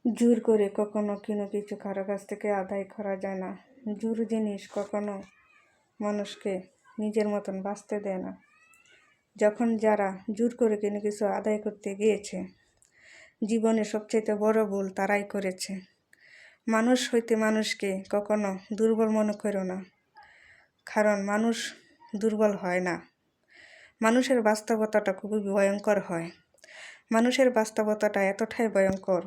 জোর করে কখনো কোনো কিছু কারো কাছ থেকে আদায় করা যায় না। জোর জিনিস কখনো মানুষকে নিজের মতন বাঁচতে দেয় না। যখন যারা জোর করে কোনো কিছু আদায় করতে গিয়েছে, জীবনে সবচেয়ে বড় ভুল তারাই করেছে। মানুষ হইতে মানুষকে কখনো দুর্বল মনে করো না, কারণ মানুষ দুর্বল হয় না। মানুষের বাস্তবতাটা খুবই ভয়ঙ্কর হয়। মানুষের বাস্তবতাটা এতটাই ভয়ঙ্কর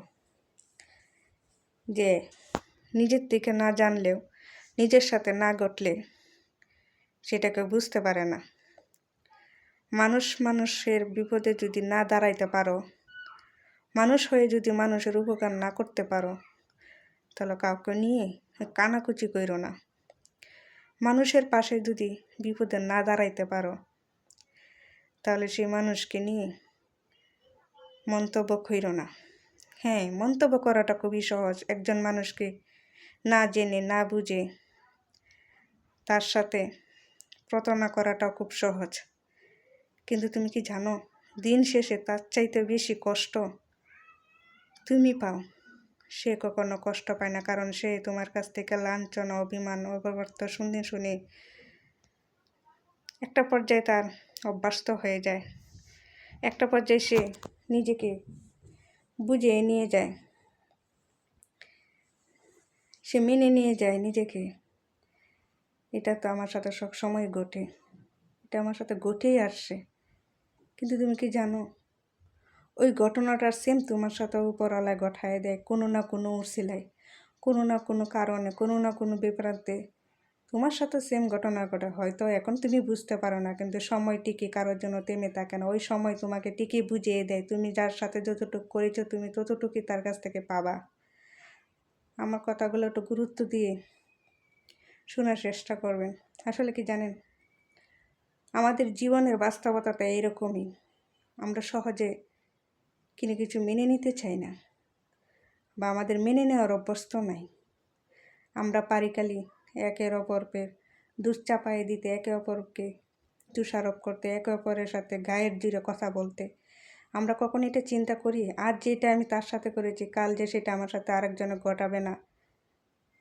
যে নিজের থেকে না জানলেও, নিজের সাথে না ঘটলে সেটাকে বুঝতে পারে না। মানুষের বিপদে যদি না দাঁড়াইতে পারো, মানুষ হয়ে যদি মানুষের উপকার না করতে পারো, তাহলে কাউকে নিয়ে কানাকুচি করো না। মানুষের পাশে যদি বিপদে না দাঁড়াইতে পারো, তাহলে সেই মানুষকে নিয়ে মন্তব্য করো না। হ্যাঁ, মন্তব্য করাটা খুবই সহজ। একজন মানুষকে না জেনে না বুঝে তার সাথে প্রতারণা করাটাও খুব সহজ। কিন্তু তুমি কি জানো, দিন শেষে তার চাইতে বেশি কষ্ট তুমি পাও। সে কখনো কষ্ট পায় না, কারণ সে তোমার কাছ থেকে লাঞ্ছনা, অভিমান, অপবাদ শুনে একটা পর্যায়ে তার অভ্যস্ত হয়ে যায়। একটা পর্যায়ে সে নিজেকে বুঝিয়ে নিয়ে যায়, সে মেনে নিয়ে যায় নিজেকে। এটা তো আমার সাথে সব সময় ঘটে, এটা আমার সাথে ঘটেই আসছে। কিন্তু তুমি কি জানো, ওই ঘটনাটার সেম তোমার সাথে উপরওয়ালায় ঘটায় দেয় কোনো না কোনো উসিলায়, কোনো না কোনো কারণে, কোনো না কোনো বিপরান্তে তোমার সাথে সেম ঘটনা ঘটে। হয়তো এখন তুমি বুঝতে পারো না, কিন্তু সময় টিকে কারোর জন্য থেমে থাকে না। ওই সময় তোমাকে টিকে বুঝিয়ে দেয়, তুমি যার সাথে যতটুকু করেছো তুমি ততটুকুই তার কাছ থেকে পাবা। আমার কথাগুলো একটু গুরুত্ব দিয়ে শোনার চেষ্টা করবেন। আসলে কি জানেন, আমাদের জীবনের বাস্তবতাটা এইরকমই। আমরা সহজে কোনো কিছু মেনে নিতে চাই না, বা আমাদের মেনে নেওয়ার অভ্যস্ত নাই। আমরা পারি খালি একের অপরকে দুশ্চাপায় দিতে, একে অপরকে দোষারোপ করতে, একে অপরের সাথে গায়ের জোরে কথা বলতে। আমরা কখন এটা চিন্তা করি, আজ যেটা আমি তার সাথে করেছি কাল যে সেটা আমার সাথে আরেকজনে ঘটাবে না?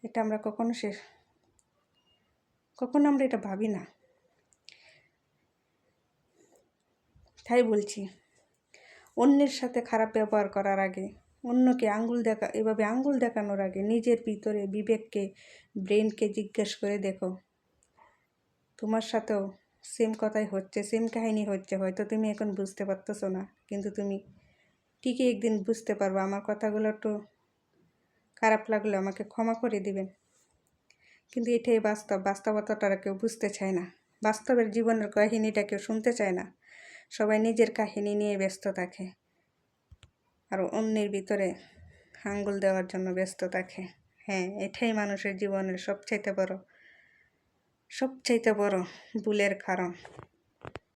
এটা আমরা কখনো আমরা এটা ভাবি না। তাই বলছি, অন্যের সাথে খারাপ ব্যবহার করার আগে, অন্যকে এভাবে আঙ্গুল দেখানোর আগে নিজের ভিতরে বিবেককে, ব্রেনকে জিজ্ঞেস করে দেখো, তোমার সাথেও সেম কথাই হচ্ছে, সেম কাহিনী হচ্ছে। হয়তো তুমি এখন বুঝতে পারতেছো না, কিন্তু তুমি ঠিকই একদিন বুঝতে পারবে। আমার কথাগুলো একটু খারাপ লাগলে আমাকে ক্ষমা করে দিবেন, কিন্তু এটাই বাস্তবতাটা কেউ বুঝতে চায় না। বাস্তবের জীবনের কাহিনীটা কেউ শুনতে চায় না। সবাই নিজের কাহিনী নিয়ে ব্যস্ত থাকে, আর অন্যের ভিতরে আঙ্গুল দেওয়ার জন্য ব্যস্ত থাকে। হ্যাঁ, এটাই মানুষের জীবনের সবচাইতে বড় ভুলের কারণ।